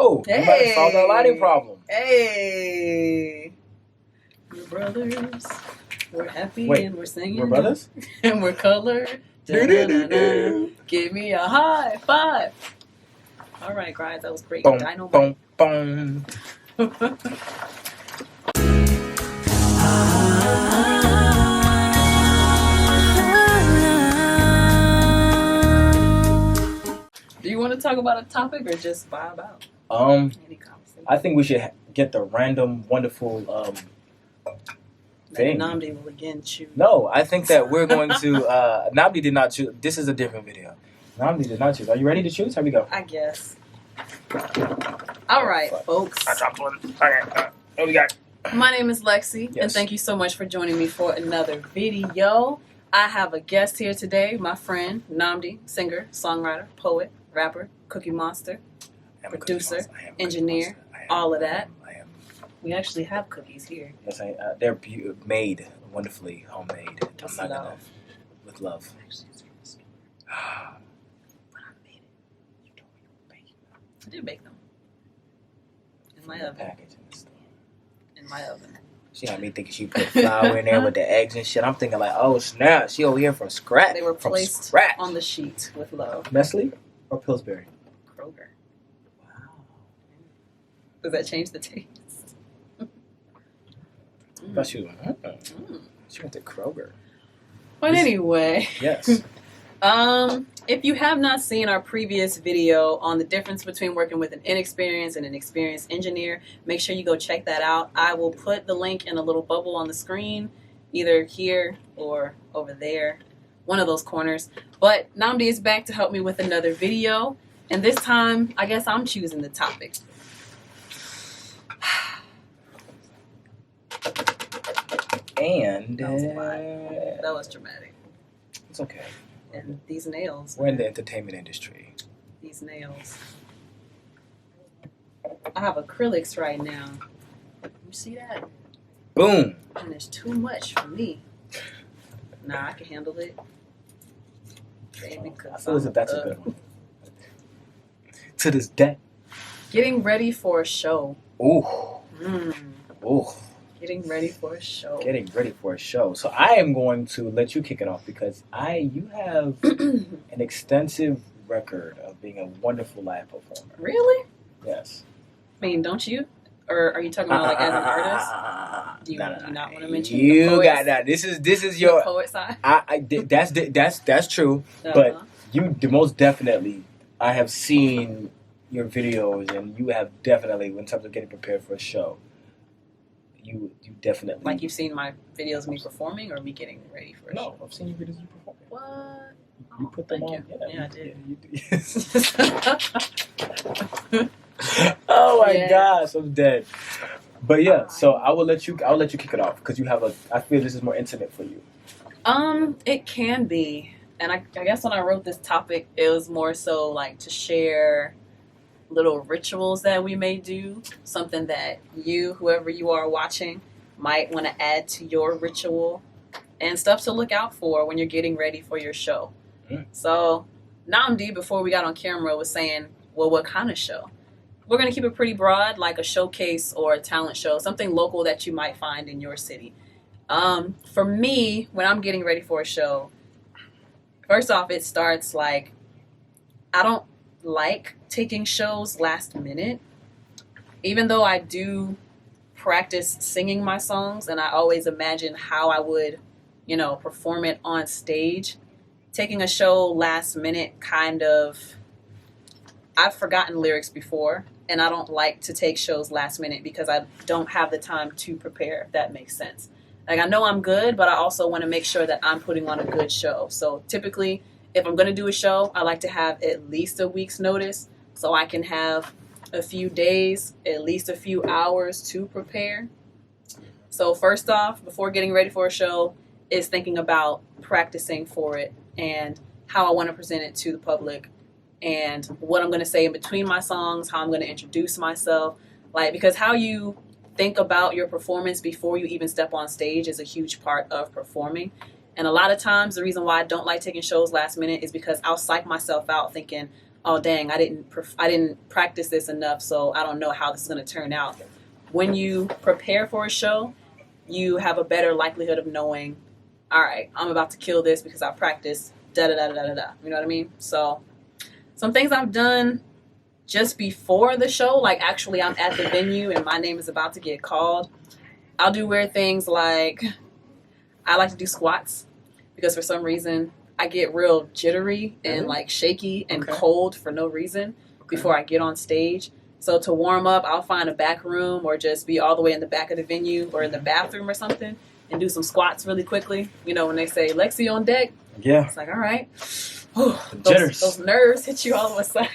go. Hey. We might have solved our lighting problem. Hey. We're brothers. We're happy Wait, and we're singing. We're brothers? And we're colored. Do-do-do-do. Give me a high five. All right, guys, that was great. Boom, Dynamite. boom, boom. Do you want to talk about a topic or just vibe out? Any conversation? I think we should get the random, wonderful thing. Namdee will again choose. No, I think that we're going to. Namdee did not choose. This is a different video. Namdee did not choose. Are you ready to choose? Here we go. I guess. All right, folks. I dropped one. Okay. What we got? My name is Lexi, Yes. and thank you so much for joining me for another video. I have a guest here today, my friend Namdee, singer, songwriter, poet, rapper, cookie monster, producer, engineer, all of that. I am. We actually have cookies here. Yes, they're made wonderfully, homemade. With I'm not gonna, love. with love. Actually, it's from the store, but I made it. You told me you were baking them. I did bake them in my The oven. package in the store. In my oven. She had me thinking she put flour in there with the eggs and shit. I'm thinking like, oh snap, she over here from scratch. They were from placed scratch. on the sheet with love. Nestle or Pillsbury? Kroger. Wow. Does that change the taste? I thought she was she went to Kroger. But anyway, Yes. if you have not seen our previous video on the difference between working with an inexperienced and an experienced engineer, make sure you go check that out. I will put the link in a little bubble on the screen, either here or over there, one of those corners. But Namdee is back to help me with another video, and this time, I guess I'm choosing the topic. And That was a lot. That was dramatic. it's okay. And these nails. We're in the entertainment industry. These nails. I have acrylics right now. You see that? Boom. And it's too much for me. Nah, I can handle it. Baby, I feel as if that's a good one. To this day. Getting ready for a show. Ooh. Ooh. Getting ready for a show. Getting ready for a show. So I am going to let you kick it off because you have an extensive record of being a wonderful live performer. Really? Yes. I mean, don't you? Or are you talking about like as an artist? Do you not want to mention you the poets? got that. This is your the poet side? that's true. But you most definitely, I have seen your videos, and you have definitely, in terms of getting prepared for a show, you definitely Like you've seen my videos of me performing or me getting ready for a show? No, I've seen your videos of you performing. What? You put them Thank on. you. Yeah, I did. You did. Oh my Yeah. gosh, I'm dead. But yeah, so I'll let you kick it off because you have I feel this is more intimate for you. It can be. And I guess when I wrote this topic, it was more so like to share little rituals that we may do, something that you, whoever you are watching, might want to add to your ritual, and stuff to look out for when you're getting ready for your show. So Namdee, before we got on camera, was saying, well, what kind of show? We're going to keep it pretty broad, like a showcase or a talent show, something local that you might find in your city. For me, when I'm getting ready for a show, first off, it starts like, I don't like taking shows last minute. Even though I do practice singing my songs and I always imagine how I would, perform it on stage, taking a show last minute I've forgotten lyrics before, and I don't like to take shows last minute because I don't have the time to prepare, if that makes sense. Like, I know I'm good, but I also want to make sure that I'm putting on a good show. So typically, if I'm going to do a show, I like to have at least a week's notice so I can have a few days, at least a few hours to prepare. So first off, before getting ready for a show, is thinking about practicing for it and how I want to present it to the public and what I'm going to say in between my songs, how I'm going to introduce myself. Because how you think about your performance before you even step on stage is a huge part of performing. And a lot of times, the reason why I don't like taking shows last minute is because I'll psych myself out thinking, oh dang, I didn't practice this enough, so I don't know how this is going to turn out. When you prepare for a show, you have a better likelihood of knowing, all right, I'm about to kill this because I practiced da da da da da da. You know what I mean? So some things I've done just before the show, like actually I'm at the venue and my name is about to get called. I'll do weird things like I like to do squats because for some reason I get real jittery and like shaky and cold for no reason before I get on stage. So to warm up, I'll find a back room or just be all the way in the back of the venue or in the bathroom or something and do some squats really quickly. You know, when they say Lexi on deck, it's like, all right. Those nerves hit you all of a sudden.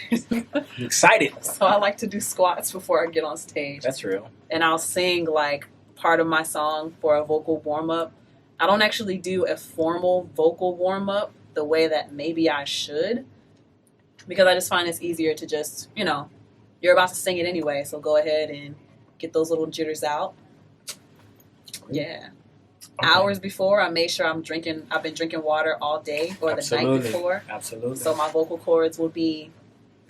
You're excited. So I like to do squats before I get on stage. That's real. And I'll sing like part of my song for a vocal warm-up. I don't actually do a formal vocal warm-up the way that maybe I should because I just find it's easier to just, you know, you're about to sing it anyway, so go ahead and get those little jitters out. Yeah. Okay. Hours before, I made sure I've been drinking water all day or the night before. Absolutely. So my vocal cords will be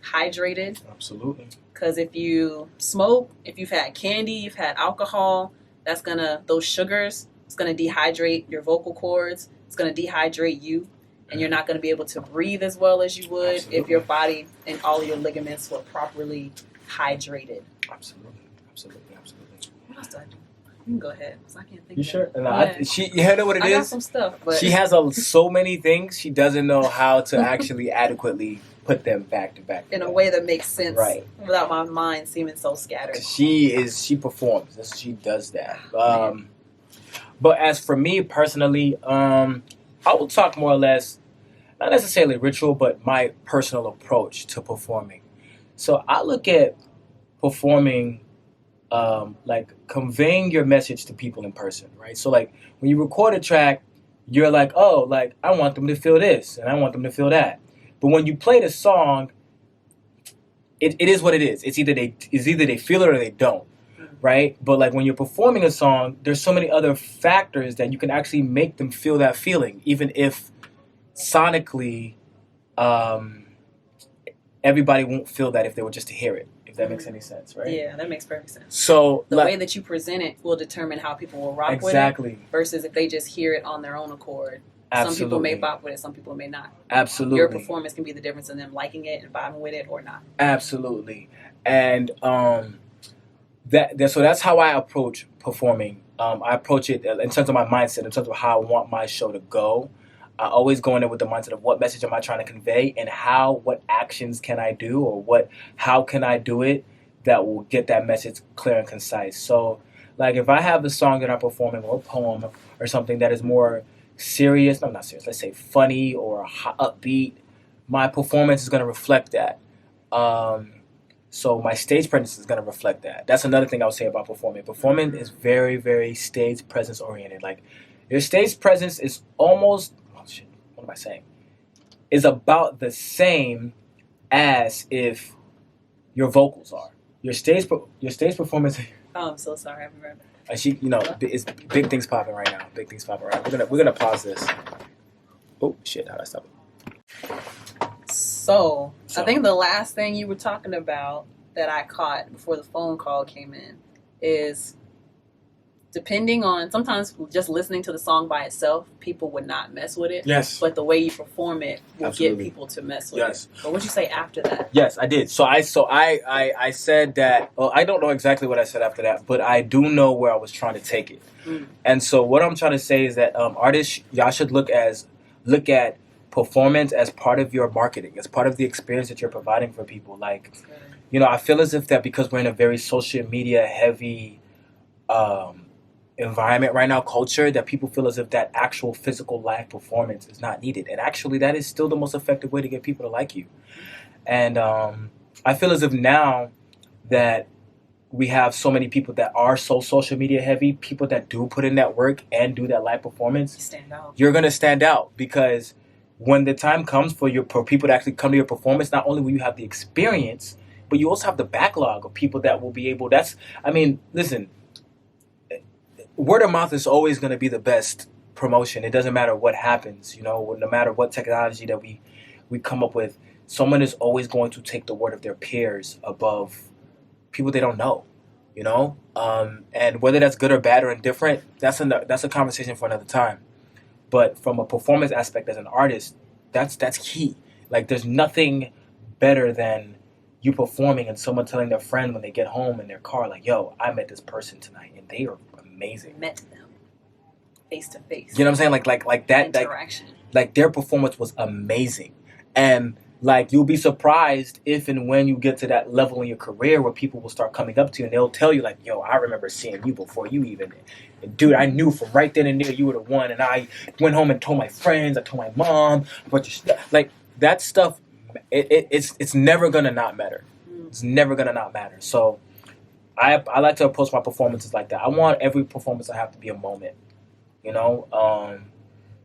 hydrated. Absolutely. Because if you smoke, if you've had candy, you've had alcohol, those sugars, it's going to dehydrate your vocal cords. It's going to dehydrate you. And you're not going to be able to breathe as well as you would if your body and all your ligaments were properly hydrated. Absolutely. What else do I do? You can go ahead, because I can't think. You sure? No, you know what it is? I got some stuff, but she has so many things. She doesn't know how to actually adequately put them back to back in a way that makes sense, right? Without my mind seeming so scattered. She performs. She does that. But as for me personally, I will talk more or less. Not necessarily ritual, but my personal approach to performing. So I look at performing like conveying your message to people in person, right? So like when you record a track, you're like, oh, like I want them to feel this and I want them to feel that. But when you play the song, it is what it is. It's either they feel it or they don't, right? But like when you're performing a song, there's so many other factors that you can actually make them feel that feeling, even if sonically, everybody won't feel that if they were just to hear it. If that makes any sense, right? Yeah, that makes perfect sense. So the way that you present it will determine how people will rock with it. Versus if they just hear it on their own accord. Absolutely. Some people may bop with it, some people may not. Absolutely. Your performance can be the difference in them liking it and vibing with it or not. Absolutely. And so that's how I approach performing. I approach it in terms of my mindset, in terms of how I want my show to go. I always go in there with the mindset of what message am I trying to convey and what actions can I do or how can I do it that will get that message clear and concise. So like if I have a song that I'm performing or a poem or something that is more serious, no, not serious, let's say funny or upbeat, my performance is going to reflect that. So my stage presence is going to reflect that. That's another thing I would say about performing. Performing is very, very stage presence oriented. Like your stage presence is almost, what am I saying? Is about the same as if your vocals are. Your stage performance. Oh, I'm so sorry. I haven't read that. It's big things popping right now. Big things popping right now. We're gonna pause this. Oh shit! How do I stop it? So I think the last thing you were talking about that I caught before the phone call came in is depending on, sometimes just listening to the song by itself, people would not mess with it. Yes. But the way you perform it will get people to mess with it. But what'd you say after that? Yes, I did. So I said that, well, I don't know exactly what I said after that, but I do know where I was trying to take it. And so what I'm trying to say is that artists, y'all should look at performance as part of your marketing, as part of the experience that you're providing for people. Like, I feel as if that because we're in a very social media heavy environment right now, culture, that people feel as if that actual physical live performance is not needed. And actually that is still the most effective way to get people to like you. And I feel as if now that we have so many people that are so social media heavy, people that do put in that work and do that live performance, you're going to stand out, because when the time comes for people to actually come to your performance, not only will you have the experience, but you also have the backlog of people that will be able, listen, word of mouth is always going to be the best promotion. It doesn't matter what happens, no matter what technology that we come up with. someone is always going to take the word of their peers above people they don't know, you know? And whether that's good or bad or indifferent, that's a conversation for another time. But from a performance aspect as an artist, that's key. Like, there's nothing better than you performing and someone telling their friend when they get home in their car, like, yo, I met this person tonight and they are amazing. Met them face to face. You know what I'm saying? Like that interaction. Like their performance was amazing. And like, you'll be surprised if and when you get to that level in your career where people will start coming up to you and they'll tell you, like, yo, I remember seeing you before you even, and dude, I knew from right then and there you were the one, and I went home and told my friends, I told my mom, but like, that stuff, it's never gonna not matter. It's never gonna not matter. So I like to approach my performances like that. I want every performance to have to be a moment, you know?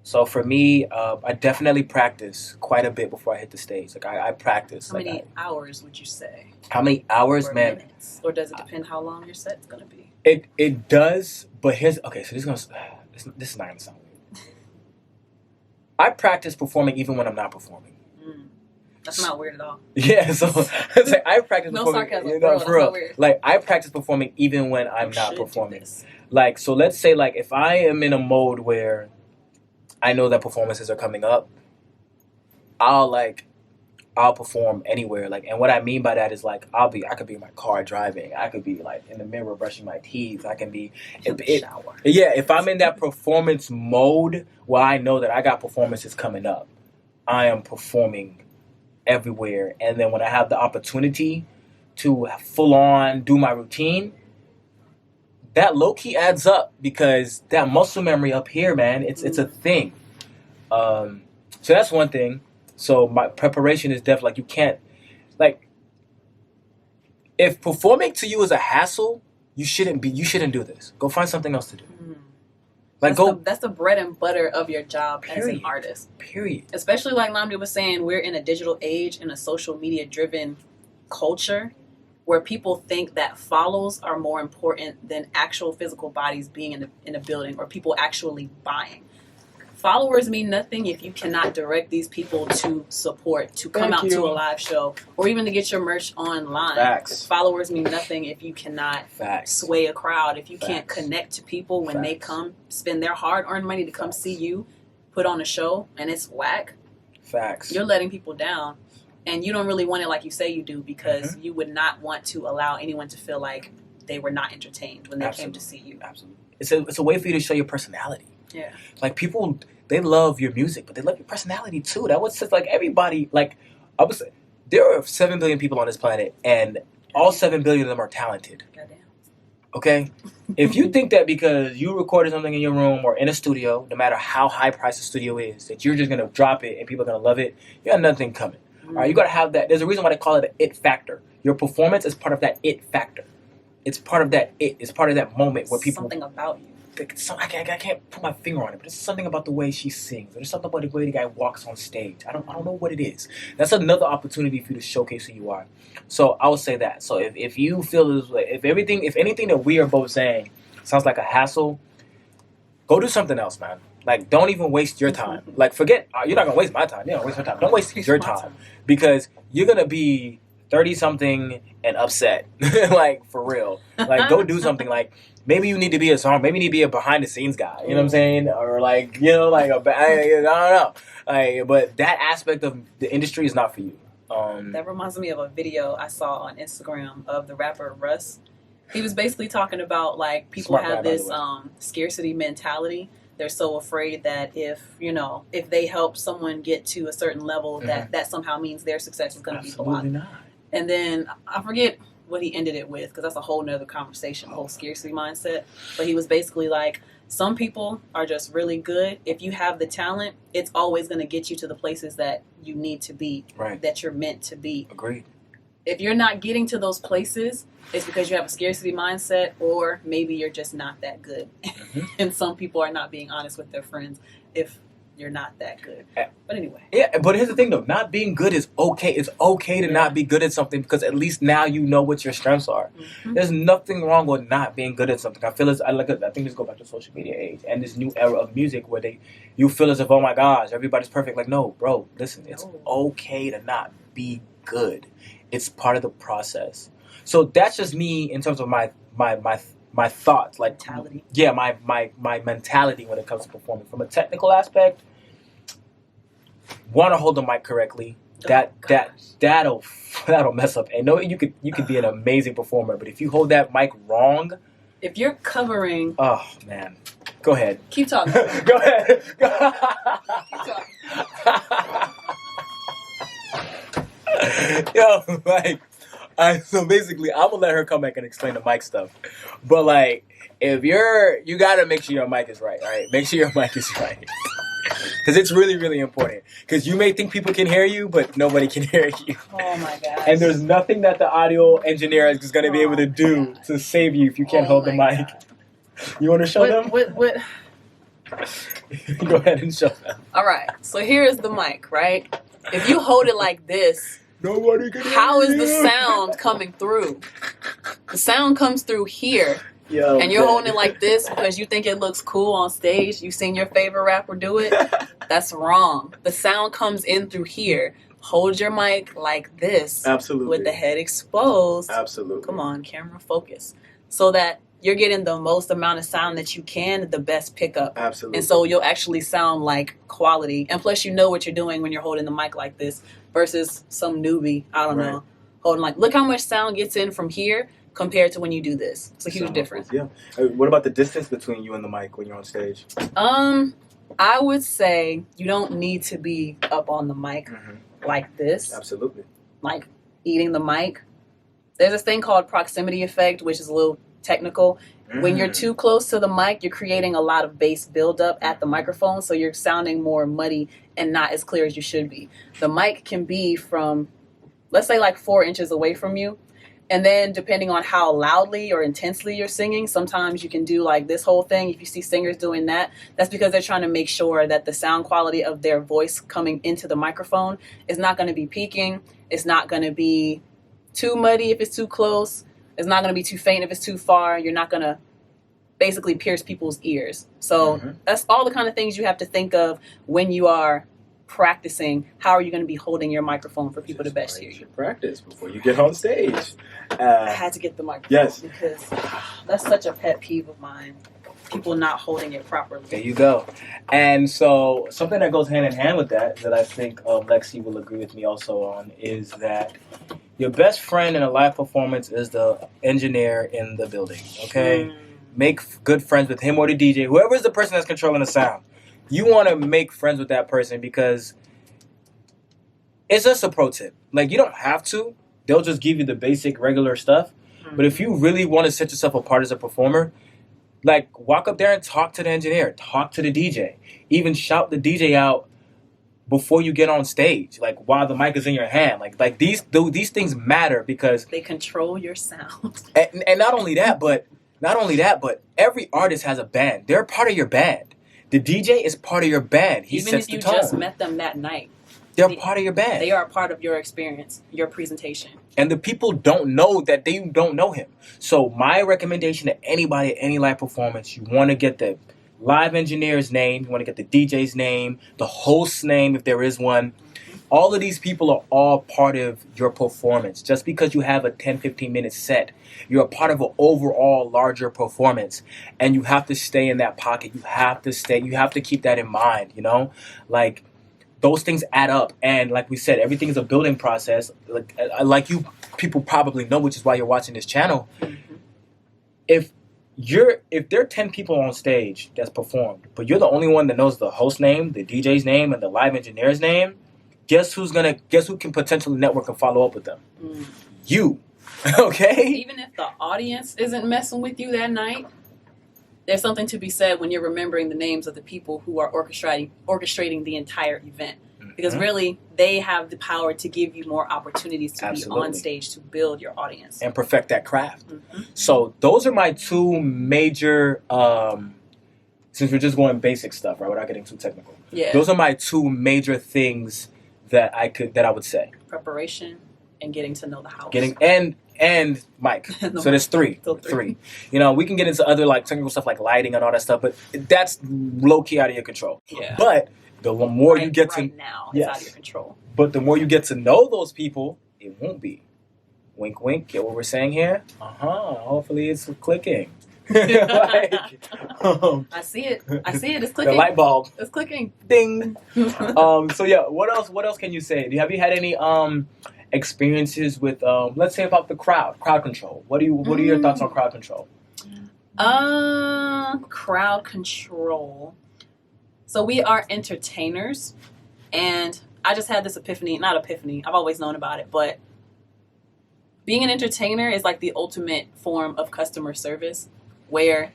So for me, I definitely practice quite a bit before I hit the stage. Like, I practice. How many hours would you say? How many hours, or man? Minutes? Or does it depend how long your set's gonna be? It does, but here's okay. So this is not gonna sound weird. I practice performing even when I'm not performing. That's not weird at all. Yeah, so it's like I practice no performing. Sarcasm, You know, for real. Weird. Like, I practice performing even when I'm not performing. Like, so let's say, like, if I am in a mode where I know that performances are coming up, I'll perform anywhere. Like, and what I mean by that is, like, I could be in my car driving. I could be like in the mirror brushing my teeth. I can be in the shower. Yeah, if I'm in that performance mode where I know that I got performances coming up, I am performing everywhere. And then when I have the opportunity to full on do my routine, that low key adds up, because that muscle memory up here, man, it's a thing. So that's one thing. So my preparation is definitely, like, you can't, like, if performing to you is a hassle, you shouldn't do this. Go find something else to do. Like, that's the bread and butter of your job as an artist. Period. Especially like Namdee was saying, we're in a digital age, in a social media driven culture where people think that follows are more important than actual physical bodies being in a building or people actually buying. Followers mean nothing if you cannot direct these people to support, to come out to a live show, or even to get your merch online. Facts. Followers mean nothing if you cannot sway a crowd, if you can't connect to people when they come spend their hard-earned money to come see you put on a show and it's whack. Facts. You're letting people down, and you don't really want it like you say you do, because you would not want to allow anyone to feel like they were not entertained when they came to see you. Absolutely. It's a way for you to show your personality. Yeah. Like, people, they love your music, but they love your personality too. That was just like everybody, like, there are 7 billion people on this planet, and all 7 billion of them are talented. Goddamn. Okay? If you think that because you recorded something in your room or in a studio, no matter how high priced the studio is, that you're just going to drop it and people are going to love it, you got nothing coming. All right? You got to have that. There's a reason why they call it an it factor. Your performance is part of that it factor. It's part of that it. It's part of that moment where people... Something about you. I can't put my finger on it, but it's something about the way she sings. There's something about the way the guy walks on stage. I don't know what it is. That's another opportunity for you to showcase who you are. So I would say that. So if you feel this way, if anything that we are both saying sounds like a hassle, go do something else, man. Like, don't even waste your time. Like, forget, you're not gonna waste my time. You're not gonna waste your time. Don't waste your time, because you're gonna be 30-something and upset. Like, for real. Like, go do something. Like, maybe you need to be a song. Maybe you need to be a behind-the-scenes guy. You know what I'm saying? Or, like, you know, like, I don't know. Like, but that aspect of the industry is not for you. That reminds me of a video I saw on Instagram of the rapper Russ. He was basically talking about, like, people have this scarcity mentality. They're so afraid that if they help someone get to a certain level, that somehow means their success is going to be blocked. Not. And then I forget what he ended it with, because that's a whole nother conversation, the whole scarcity mindset. But he was basically like, some people are just really good. If you have the talent, it's always going to get you to the places that you need to be, that you're meant to be. Agreed. If you're not getting to those places, it's because you have a scarcity mindset, or maybe you're just not that good. And some people are not being honest with their friends if you're not that good. But anyway. Yeah, but here's the thing, though. Not being good is okay. It's okay to not be good at something, because at least now you know what your strengths are. There's nothing wrong with not being good at something. I think this goes back to social media age and this new era of music where you feel as if, oh my gosh, everybody's perfect. Like, no, bro, listen, it's okay to not be good. It's part of the process. So that's just me in terms of my thoughts, like mentality. Yeah, my mentality when it comes to performing. From a technical aspect, want to hold the mic correctly. That'll mess up. And no, you could be an amazing performer, but if you hold that mic wrong, if you're covering, oh man, go ahead. Keep talking. Go ahead. Keep talking. Yo, like, so basically, I'm gonna let her come back and explain the mic stuff. But like, if you gotta make sure your mic is right. All right, make sure your mic is right. Because it's really, really important. Because you may think people can hear you, but nobody can hear you. Oh my gosh. And there's nothing that the audio engineer is going to be able to do to save you if you can't hold the mic. God. You want to show them? What? Go ahead and show them. All right. So here is the mic, right? If you hold it like this, nobody can hear how is you. the sound coming through? The sound comes through here. Yo, and you're holding it like this because you think it looks cool on stage. You've seen your favorite rapper do it. That's wrong. The sound comes in through here. Hold your mic like this. Absolutely. With the head exposed. Absolutely. Come on, camera focus. So that you're getting the most amount of sound that you can, the best pickup. Absolutely. And so you'll actually sound like quality. And plus you know what you're doing when you're holding the mic like this versus some newbie, I don't know, holding like, look how much sound gets in from here compared to when you do this. It's a huge difference. Yeah. What about the distance between you and the mic when you're on stage? I would say you don't need to be up on the mic like this. Absolutely. Like eating the mic. There's this thing called proximity effect, which is a little technical. When you're too close to the mic, you're creating a lot of bass buildup at the microphone, so you're sounding more muddy and not as clear as you should be. The mic can be from, let's say, like 4 inches away from you. And then depending on how loudly or intensely you're singing, sometimes you can do like this whole thing. If you see singers doing that, that's because they're trying to make sure that the sound quality of their voice coming into the microphone is not going to be peaking. It's not going to be too muddy if it's too close. It's not going to be too faint if it's too far. You're not going to basically pierce people's ears. So that's all the kind of things you have to think of when you are practicing. How are you going to be holding your microphone for people to best hear you? Practice before you get on stage. I had to get the microphone. Yes. Because that's such a pet peeve of mine. People not holding it properly. There you go. And so something that goes hand in hand with that I think Lexi will agree with me also on, is that your best friend in a live performance is the engineer in the building, okay? Make good friends with him or the DJ, whoever is the person that's controlling the sound. You want to make friends with that person because it's just a pro tip. Like, you don't have to. They'll just give you the basic regular stuff. But if you really want to set yourself apart as a performer, like, walk up there and talk to the engineer, talk to the DJ, even shout the DJ out before you get on stage, like while the mic is in your hand. Like these things matter because they control your sound. And not only that, but every artist has a band. They're part of your band. The DJ is part of your band. He sets the tone. Even if you just met them that night, they're part of your band. They are a part of your experience, your presentation. And the people don't know that they don't know him. So my recommendation to anybody at any live performance, you want to get the live engineer's name, you want to get the DJ's name, the host's name if there is one. All of these people are all part of your performance. Just because you have a 10, 15-minute set, you're a part of an overall larger performance. And you have to stay in that pocket. You have to keep that in mind, you know? Like, those things add up. And like we said, everything is a building process. Like you people probably know, which is why you're watching this channel. If there are 10 people on stage that's performed, but you're the only one that knows the host name, the DJ's name, and the live engineer's name, guess who can potentially network and follow up with them? You. Okay? Even if the audience isn't messing with you that night, there's something to be said when you're remembering the names of the people who are orchestrating the entire event. Because really, they have the power to give you more opportunities to be on stage to build your audience. And perfect that craft. So those are my two major, since we're just going basic stuff, right, without getting too technical. Yeah. Those are my two major things that I would say. Preparation and getting to know the house. And Mike. So there's three. You know, we can get into other like technical stuff like lighting and all that stuff, but that's low key out of your control. Yeah. But the more you get to now, it's out of your control. But the more you get to know those people, it won't be. Wink, wink. Get what we're saying here? Hopefully it's clicking. I see it. It's clicking. The light bulb. It's clicking. Ding. So yeah, what else can you say? Have you had any experiences with let's say about the crowd control? What are your thoughts on crowd control? Crowd control. So we are entertainers, and I just had this epiphany. Not epiphany. I've always known about it, but being an entertainer is like the ultimate form of customer service, where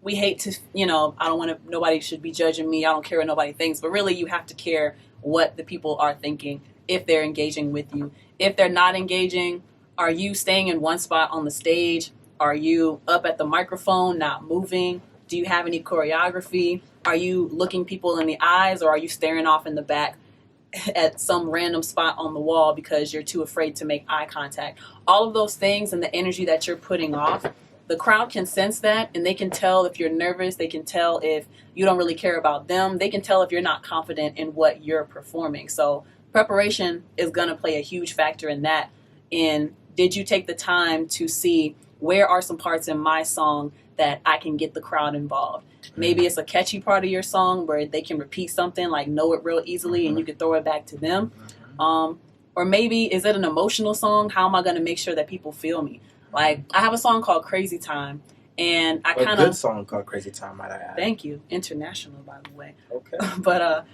we hate to, I don't want to, nobody should be judging me. I don't care what nobody thinks, but really you have to care what the people are thinking if they're engaging with you. If they're not engaging, are you staying in one spot on the stage? Are you up at the microphone, not moving? Do you have any choreography? Are you looking people in the eyes, or are you staring off in the back at some random spot on the wall because you're too afraid to make eye contact? All of those things and the energy that you're putting off, the crowd can sense that, and they can tell if you're nervous. They can tell if you don't really care about them. They can tell if you're not confident in what you're performing. So preparation is going to play a huge factor in that. Did you take the time to see where are some parts in my song that I can get the crowd involved? Maybe it's a catchy part of your song where they can repeat something, like know it real easily, and you can throw it back to them. Or maybe is it an emotional song? How am I going to make sure that people feel me? Like, I have a song called Crazy Time, and I kind of... A good song called Crazy Time, might I add. Thank you. International, by the way. Okay. But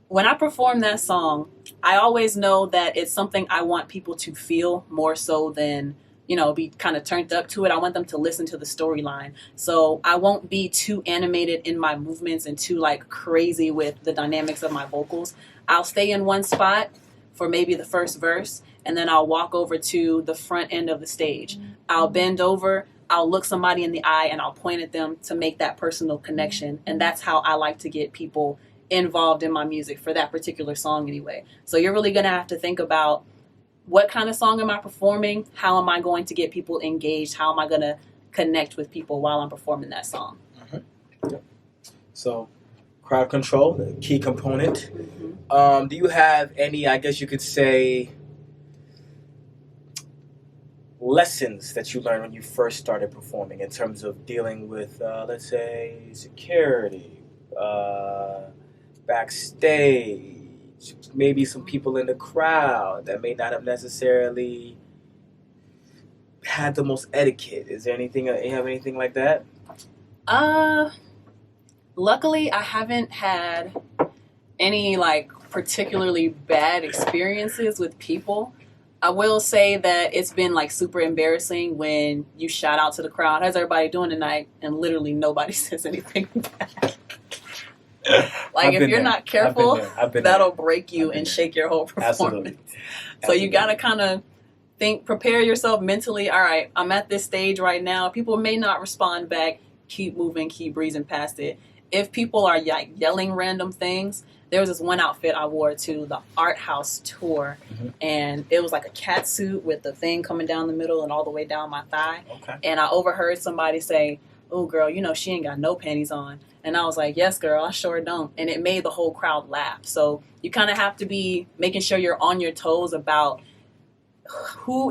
when I perform that song, I always know that it's something I want people to feel more so than, be kind of turned up to it. I want them to listen to the storyline. So I won't be too animated in my movements and too, crazy with the dynamics of my vocals. I'll stay in one spot for maybe the first verse, and then I'll walk over to the front end of the stage. I'll bend over, I'll look somebody in the eye, and I'll point at them to make that personal connection. And that's how I like to get people involved in my music for that particular song anyway. So you're really going to have to think about, what kind of song am I performing? How am I going to get people engaged? How am I going to connect with people while I'm performing that song? Yeah. So crowd control, the key component. Do you have any, I guess you could say, lessons that you learned when you first started performing in terms of dealing with, let's say, security, backstage, maybe some people in the crowd that may not have necessarily had the most etiquette? Is there anything, you have anything like that? Luckily, I haven't had any particularly bad experiences with people. I will say that it's been super embarrassing when you shout out to the crowd, "How's everybody doing tonight?" and literally nobody says anything back. If you're not careful, that'll break you and shake your whole performance. Absolutely. So you got to kind of prepare yourself mentally. All right, I'm at this stage right now. People may not respond back. Keep moving, keep breezing past it. If people are yelling random things, there was this one outfit I wore to the Art House tour, and it was like a cat suit with the thing coming down the middle and all the way down my thigh. Okay. And I overheard somebody say, "Oh, girl, she ain't got no panties on." And I was like, "Yes, girl, I sure don't." And it made the whole crowd laugh. So you kind of have to be making sure you're on your toes about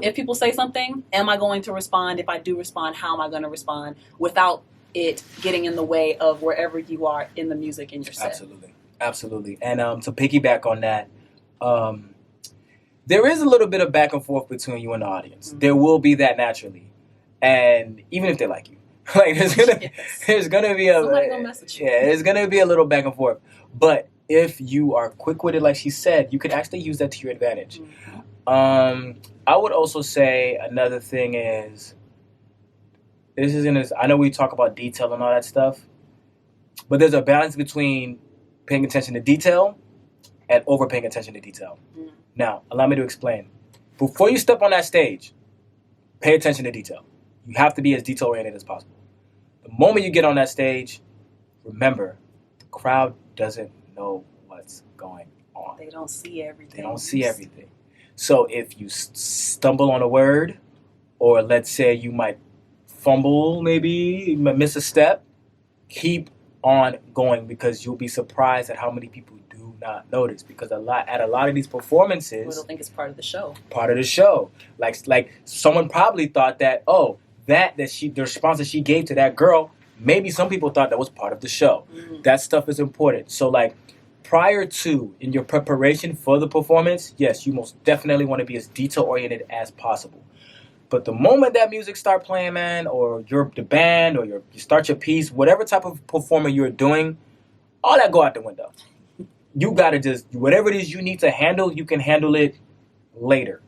if people say something, am I going to respond? If I do respond, how am I going to respond without it getting in the way of wherever you are in the music in your set? Absolutely. And to piggyback on that, there is a little bit of back and forth between you and the audience. There will be that naturally. And even if they like you. There's gonna be somebody gonna message you. Yeah, there's gonna be a little back and forth. But if you are quick-witted, like she said, you can actually use that to your advantage. I would also say another thing is, I know we talk about detail and all that stuff, but there's a balance between paying attention to detail and over paying attention to detail. Now, allow me to explain. Before you step on that stage, pay attention to detail. You have to be as detail-oriented as possible. The moment you get on that stage, remember, the crowd doesn't know what's going on. They don't see everything. So if you stumble on a word, or let's say you might fumble, maybe you miss a step, keep on going, because you'll be surprised at how many people do not notice, because at a lot of these performances, we don't think it's part of the show. Part of the show, like someone probably thought that the response that she gave to that girl, maybe some people thought that was part of the show. That stuff is important. So like prior to, in your preparation for the performance, yes, you most definitely want to be as detail oriented as possible. But the moment that music start playing, man, or you're the band, or you start your piece, whatever type of performance you're doing, all that go out the window. You gotta just, whatever it is you need to handle, you can handle it later.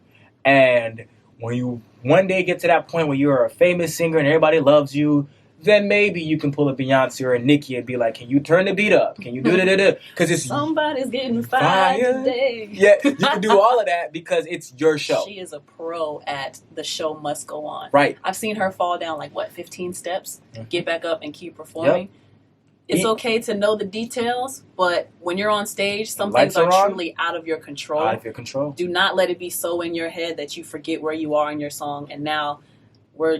And when you one day get to that point where you're a famous singer and everybody loves you, then maybe you can pull a Beyonce or a Nicki and be like, can you turn the beat up? Can you do da-da-da? Because it's somebody's getting fired today. Yeah, you can do all of that because it's your show. She is a pro at the show must go on. Right. I've seen her fall down 15 steps, get back up and keep performing. Yep. It's okay to know the details, but when you're on stage, some things are truly out of your control. Out of your control. Do not let it be so in your head that you forget where you are in your song, and now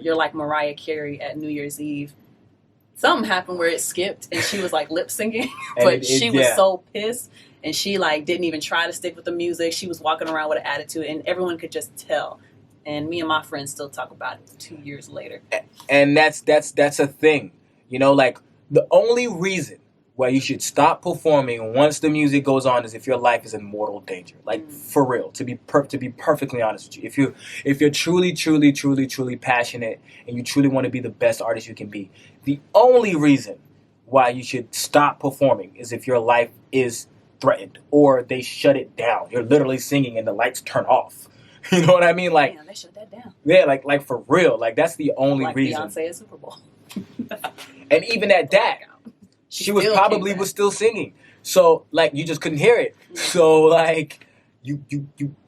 you're like Mariah Carey at New Year's Eve. Something happened where it skipped and she was like lip syncing, but she was so pissed and she like didn't even try to stick with the music. She was walking around with an attitude and everyone could just tell. And me and my friends still talk about it 2 years later. And that's a thing. You know, like the only reason why you should stop performing once the music goes on is if your life is in mortal danger. Like for real, to be perfectly honest with you. If you're truly passionate and you truly want to be the best artist you can be, the only reason why you should stop performing is if your life is threatened or they shut it down. You're literally singing and the lights turn off. You know what I mean? Like, damn, they shut that down. Yeah, like for real. Like that's the only reason. Like Beyonce at Super Bowl. And even at that, she was still singing. So like you just couldn't hear it. So like you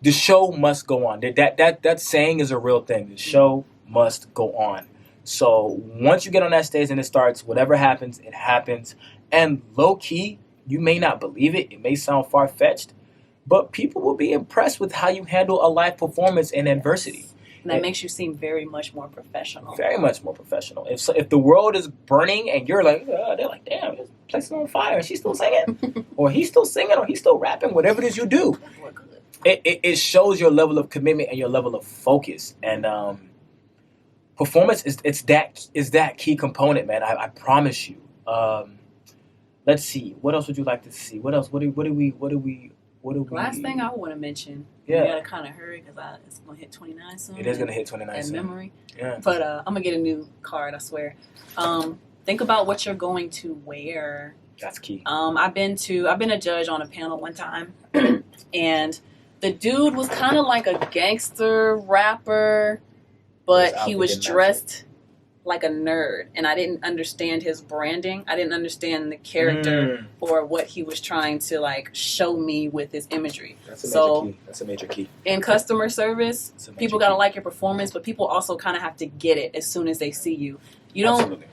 the show must go on. That saying is a real thing. The show must go on. So once you get on that stage and it starts, whatever happens, it happens. And low key, you may not believe it. It may sound far fetched, but people will be impressed with how you handle a live performance in adversity. And that makes you seem very much more professional. Very much more professional. If the world is burning and you're like, they're like, damn, this place is on fire and she's still singing, or he's still singing, or he's still rapping, whatever it is you do, it shows your level of commitment and your level of focus. And performance is that key component, man. I promise you. Let's see. What else would you like to see? What else? What do we? Last thing I want to mention. Yeah. We gotta kind of hurry because it's gonna hit 29 soon. It is gonna hit 29 soon. Memory. Yeah. But I'm gonna get a new card. I swear. Think about what you're going to wear. That's key. I've been a judge on a panel one time, and the dude was kind of like a gangster rapper, but he was dressed like a nerd, and I didn't understand his branding. I didn't understand the character or what he was trying to like show me with his imagery. That's a major key. In customer service, people gotta like your performance, but people also kind of have to get it as soon as they see you. You don't. Absolutely.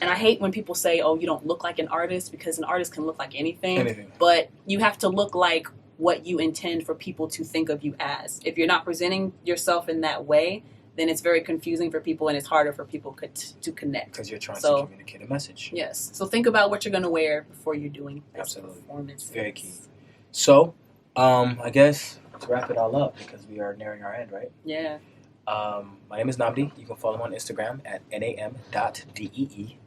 And I hate when people say, "Oh, you don't look like an artist," because an artist can look like anything. But you have to look like what you intend for people to think of you as. If you're not presenting yourself in that way, then it's very confusing for people and it's harder for people to connect. Because you're trying to communicate a message. Yes. So think about what you're going to wear before you're doing this performance. Very key. So, I guess to wrap it all up, because we are nearing our end, right? Yeah. My name is Namdee. You can follow me on Instagram at nam.dee.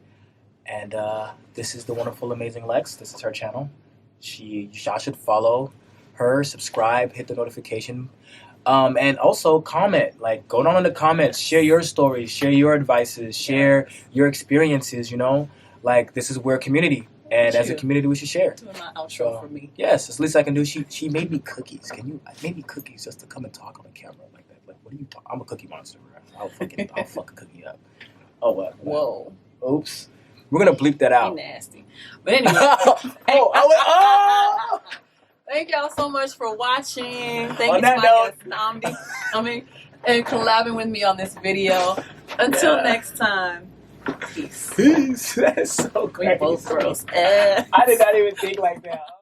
And this is the wonderful, amazing Lex. This is her channel. Y'all should follow her, subscribe, hit the notification. And also comment, like go down in the comments, share your stories, share your advices, share your experiences, you know, like this is we're a community, and as a community we should share. Doing my outro for me. Yes, it's the least I can do. She made me cookies. Made me cookies just to come and talk on the camera like that. Like, what are you talking? I'm a cookie monster, bro. I'll fuck a cookie up. Oh, what? Whoa. Oops. We're gonna bleep that out. Nasty. But anyway. Thank y'all so much for watching. Thank you to my guest, Namdee, and collabing with me on this video. Until next time, peace. Peace. That's so great. We both girls. I did not even think like that.